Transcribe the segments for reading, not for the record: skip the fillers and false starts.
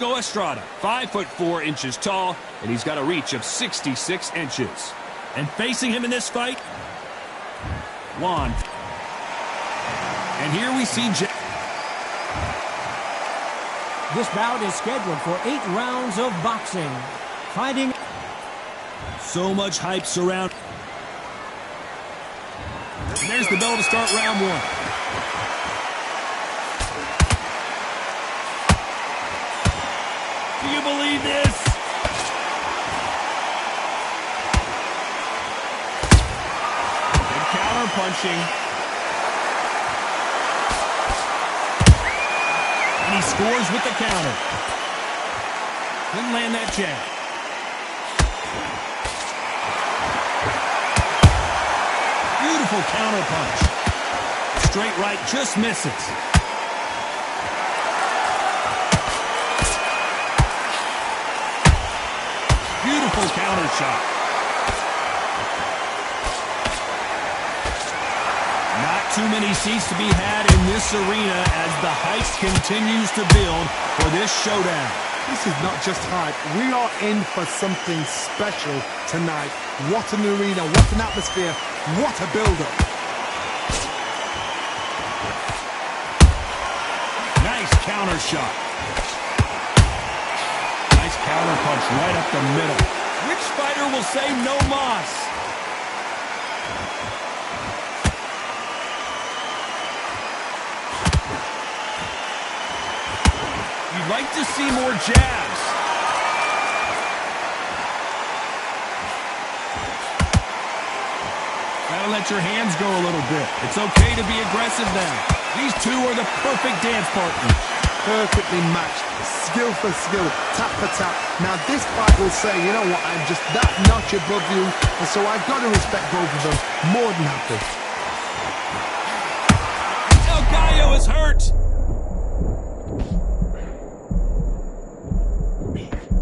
go Estrada, 5'4" tall, and he's got a reach of 66 inches. And facing him in this fight, Juan. And here we see This bout is scheduled for 8 rounds of boxing. Fighting. So much hype surround. And there's the bell to start round 1. Do you believe this? Good counter punching. And he scores with the counter. Couldn't land that jab. Beautiful counter punch. Straight right just misses. Beautiful counter shot. Not too many seats to be had in this arena as the hype continues to build for this showdown. This is not just hype. We are in for something special tonight. What an arena, what an atmosphere, what a build-up. Nice counter shot. Nice counter punch right up the middle. Which fighter will say no mas? You'd like to see more jabs. Gotta let your hands go a little bit. It's okay to be aggressive now. These two are the perfect dance partners. Perfectly matched, skill for skill, tap for tap. Now this fight will say, you know what, I'm just that notch above you, and so I've got to respect both of them more than happy. El Gallo is hurt.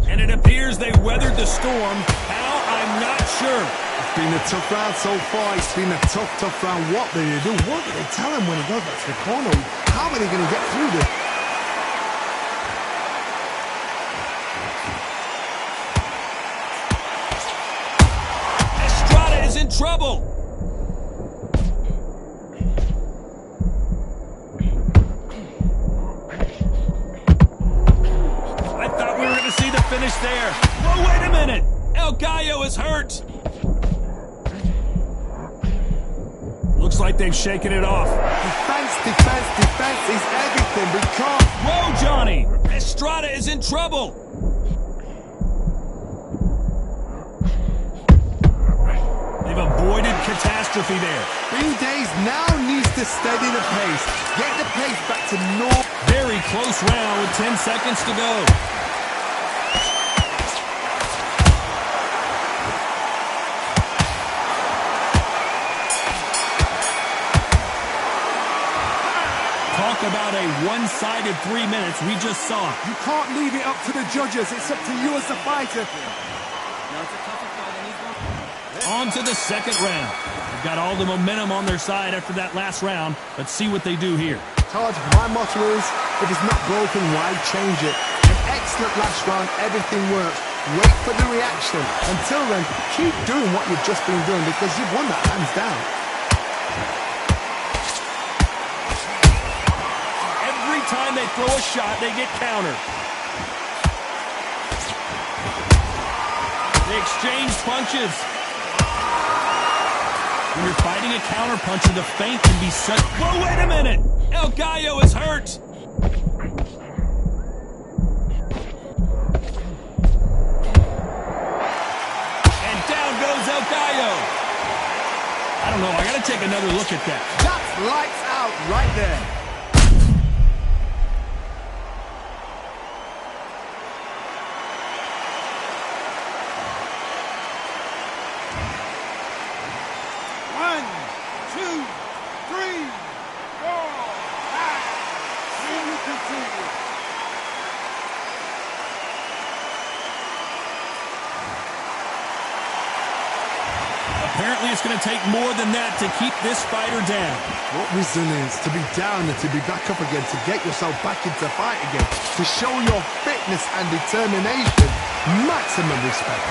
And it appears they weathered the storm. How? I'm not sure. It's been a tough round so far. It's been a tough round. What do they do? What do they tell him when he goes back to the corner? How are they going to get through this? Estrada is in trouble. I thought we were going to see the finish there. Whoa, wait a minute. El Gallo is hurt. Looks like they've shaken it off. Defense is everything. We can't. Whoa, Johnny. Estrada is in trouble. They've avoided catastrophe there. Days now needs to steady the pace. Get the pace back to normal. Very close round with 10 seconds to go. Talk about a one-sided 3 minutes. We just saw it. You can't leave it up to the judges. It's up to you as the fighter. On to the second round. They've got all the momentum on their side after that last round. Let's see what they do here. Taj, my motto is, if it's not broken, why change it? An excellent last round. Everything works. Wait for the reaction. Until then, keep doing what you've just been doing because you've won that hands down. Every time they throw a shot, they get countered. They exchange punches. When you're fighting a counterpuncher, the feint can be such... Whoa, wait a minute! El Gallo is hurt! And down goes El Gallo. I don't know, I gotta take another look at that. That's lights out right there. Apparently it's going to take more than that to keep this fighter down. What resilience to be down and to be back up again, to get yourself back into fight again, to show your fit fitness and determination. Maximum respect.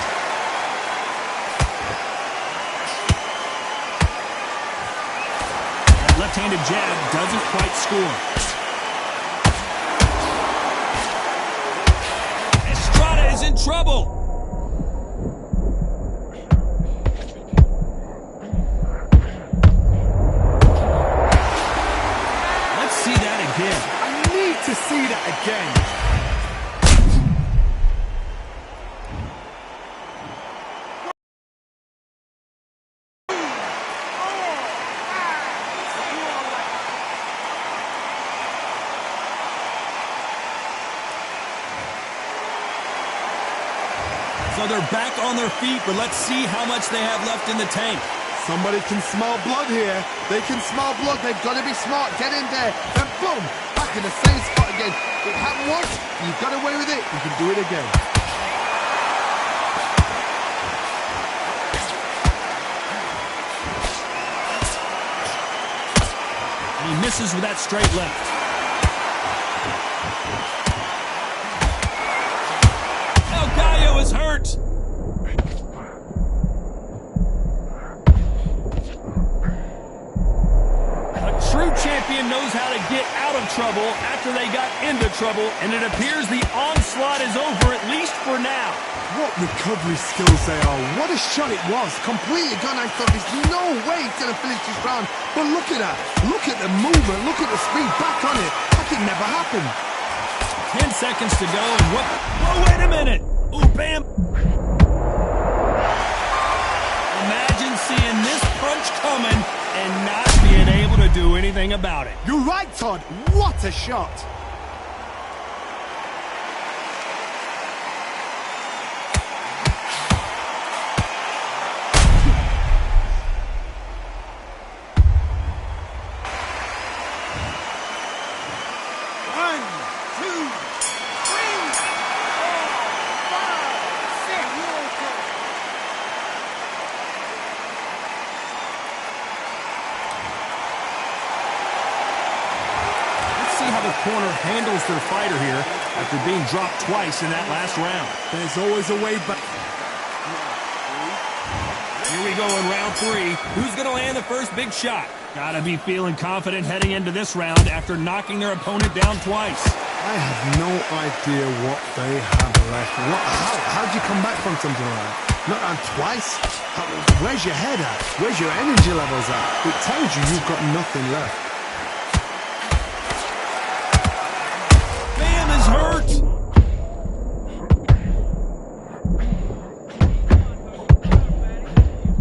That left-handed jab doesn't quite score. Estrada is in trouble. To see that again. So they're back on their feet, but let's see how much they have left in the tank. Somebody can smell blood here. They can smell blood. They've got to be smart. Get in there. And boom. Back in the same spot again. It happened once. You got away with it. You can do it again. And he misses with that straight left. El Gallo is hurt. True champion knows how to get out of trouble after they got into trouble, and it appears the onslaught is over, at least for now. What recovery skills they are. What a shot it was. Completely gone. I thought there's no way he's going to finish this round. But look at that. Look at the movement. Look at the speed. Back on it. That could never happen. 10 seconds to go, and what? Whoa, wait a minute. Ooh, bam. Imagine seeing this punch coming and not being able to do anything about it. You're right, Todd. What a shot. Corner handles their fighter here after being dropped twice in that last round. There's always a way back. Here we go in round 3. Who's going to land the first big shot? Gotta be feeling confident heading into this round after knocking their opponent down twice. I have no idea what they have left. How'd you come back from something like that? Not on twice? Where's your head at? Where's your energy levels at? It tells you you've got nothing left. Hurt.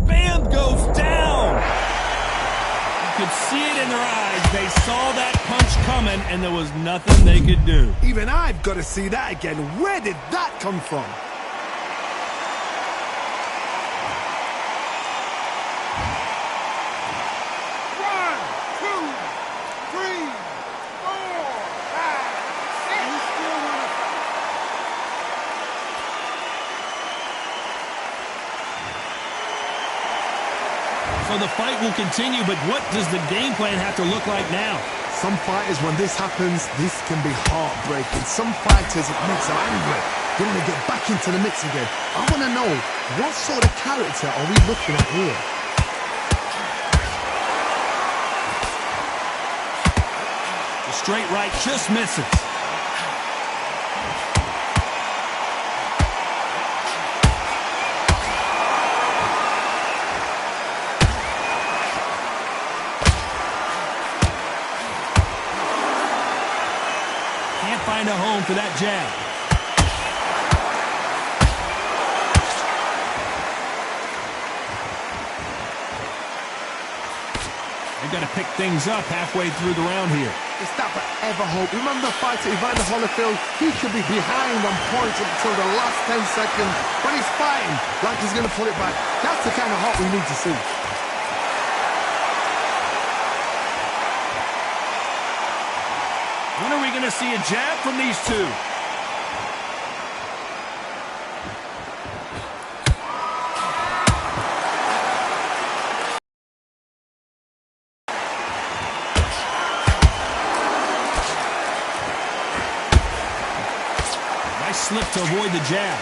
Bam goes down. You could see it in their eyes. They saw that punch coming, and there was nothing they could do. Even I've got to see that again. Where did that come from? So the fight will continue, but what does the game plan have to look like now? Some fighters, when this happens, this can be heartbreaking. Some fighters, it makes them angry. They want to get back into the mix again. I want to know, what sort of character are we looking at here? The straight right just misses. Find a home for that jab. They've got to pick things up halfway through the round here. Is that forever hope? Remember the fighter Evander Holyfield? He could be behind on points until the last 10 seconds, but he's fighting like he's going to pull it back. That's the kind of hope we need to see. When are we going to see a jab from these two? slip to avoid the jab.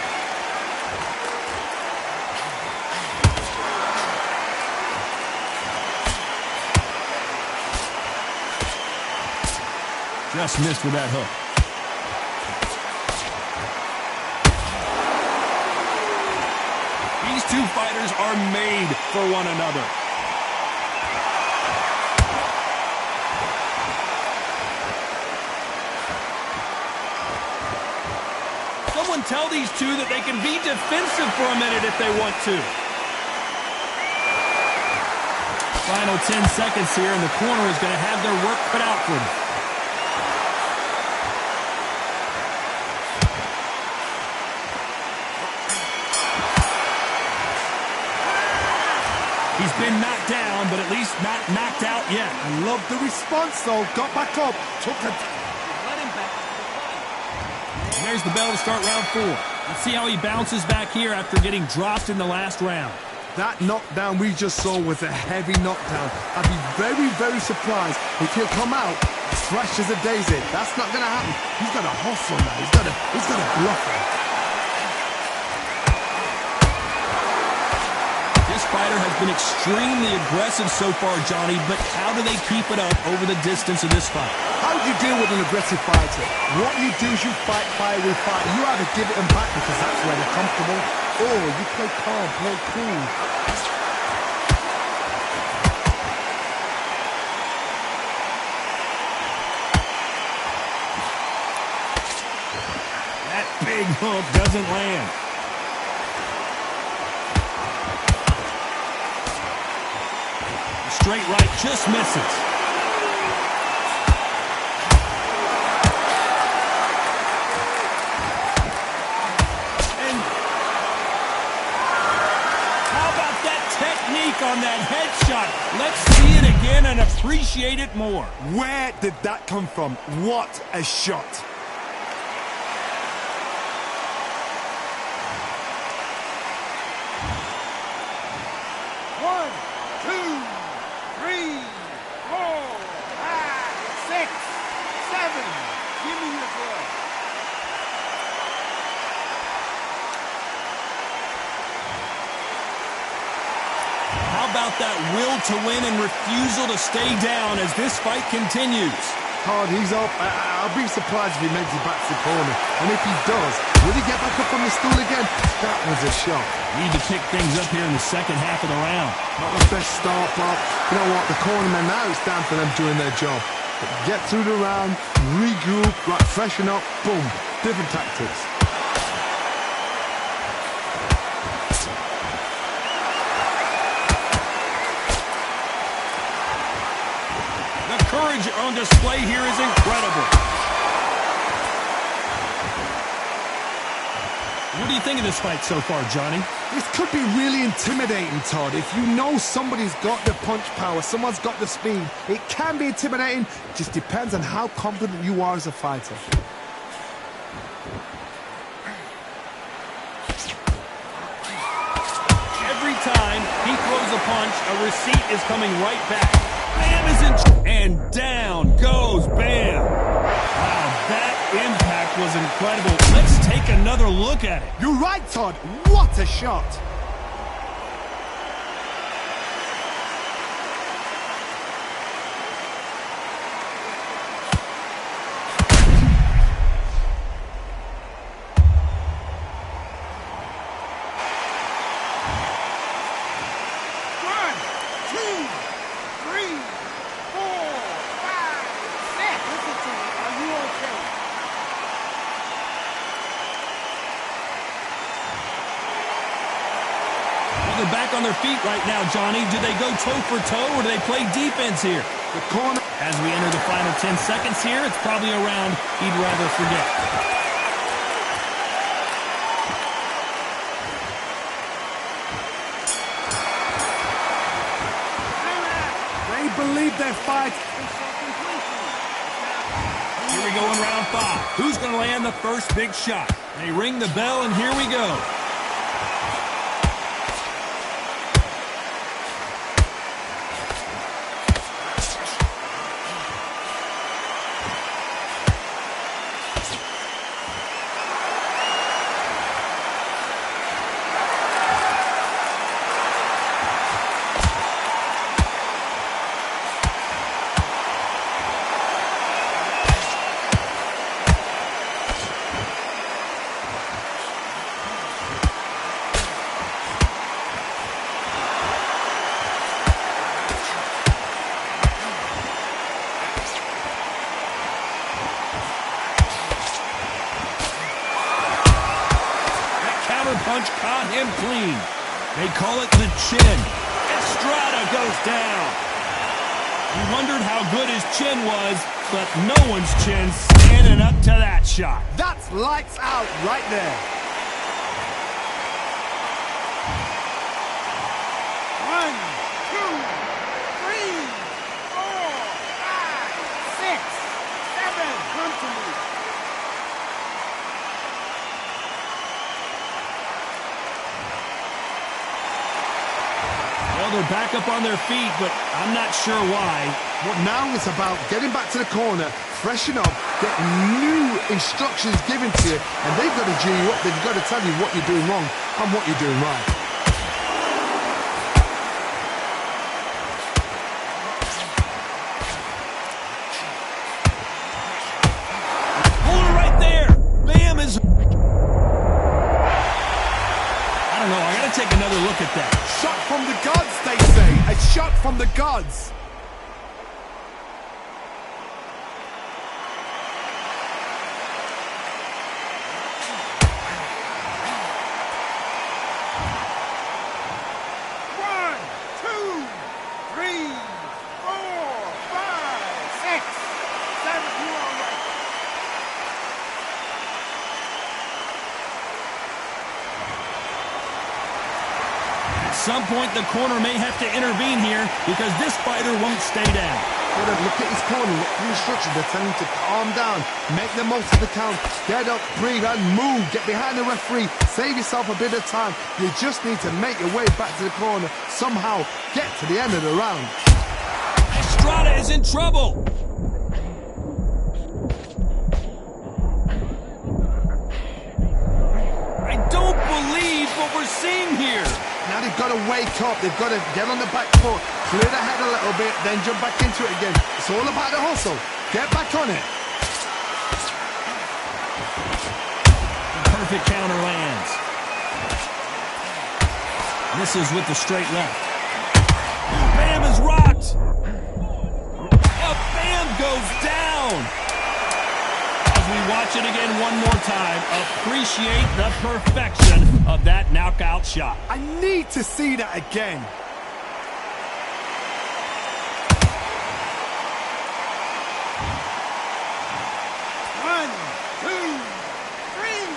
Just missed with that hook. These two fighters are made for one another. Someone tell these two that they can be defensive for a minute if they want to. Final 10 seconds here, and the corner is going to have their work cut out for them. He's been knocked down, but at least not knocked out yet. I love the response, though. Got back up. Took it. Let him back. And there's the bell to start round 4. Let's see how he bounces back here after getting dropped in the last round. That knockdown we just saw was a heavy knockdown. I'd be very, very surprised if he'll come out fresh as a daisy. That's not going to happen. He's got a hustle now. He's got a bluffer. This fighter has been extremely aggressive so far, Johnny, but how do they keep it up over the distance of this fight? How do you deal with an aggressive fighter? What you do is you fight fire with fire. You either give it them back because that's where they're comfortable, or you play calm, play cool. That big hook doesn't land. Straight right just misses. And how about that technique on that headshot? Let's see it again and appreciate it more. Where did that come from? What a shot. That will to win and refusal to stay down as this fight continues. Todd, he's up. I'll be surprised if he makes it back to the corner. And if he does, will he get back up on the stool again? That was a shot. Need to pick things up here in the second half of the round. Not the best start, Bob. You know what? The cornermen now, it's down for them doing their job. But get through the round, regroup, right, freshen up, boom. Different tactics. Courage on display here is incredible. What do you think of this fight so far, Johnny? This could be really intimidating, Todd. If you know somebody's got the punch power, someone's got the speed, it can be intimidating. It just depends on how confident you are as a fighter. Every time he throws a punch, a receipt is coming right back. Bam is in, and down goes Bam. Wow, that impact was incredible. Let's take another look at it. You're right, Todd. What a shot. They're back on their feet right now, Johnny. Do they go toe for toe or do they play defense here? The corner. As we enter the final 10 seconds here, it's probably a round he'd rather forget. They believe their fight. Here we go in round 5. Who's going to land the first big shot? They ring the bell, and here we go. punch caught him clean. They call it the chin. Estrada goes down. We wondered how good his chin was, but no one's chin standing up to that shot. That's lights out right there. 1, 2, 3, 4, 5, 6, 7. Come to me. Well, they're back up on their feet, but I'm not sure why. But now it's about getting back to the corner, freshen up, get new instructions given to you, and they've got to G you up. They've got to tell you what you're doing wrong and what you're doing right. Hold it right there. Bam is... I don't know. I got to take another look at that. Shot from the gods, they say. A shot from the gods. At some point, the corner may have to intervene here because this fighter won't stay down. Look at his corner, look at the instructions. They're telling him to calm down, make the most of the count, get up, breathe, and move. Get behind the referee, save yourself a bit of time. You just need to make your way back to the corner, somehow get to the end of the round. Estrada is in trouble. I don't believe what we're seeing here. Now they've got to wake up. They've got to get on the back foot, clear the head a little bit, then jump back into it again. It's all about the hustle. Get back on it. The perfect counter lands. Misses with the straight left. Bam is rocked. Bam goes down. As we watch it again one more time, appreciate the perfection of that knockout shot. I need to see that again. One, two, three,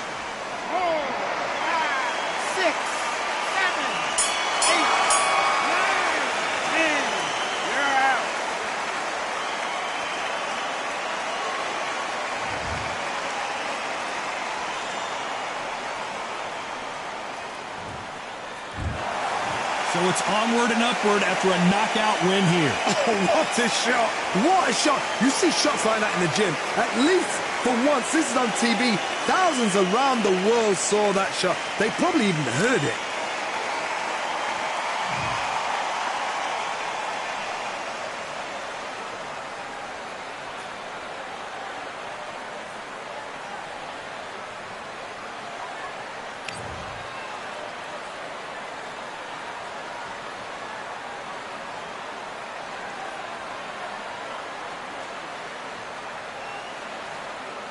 4, 5, 6, 7, 8, 9, 10. You're out. So it's onward and upward after a knockout win here. Oh, what a shot! What a shot! You see shots like that in the gym. At least for once, this is on TV. Thousands around the world saw that shot. They probably even heard it.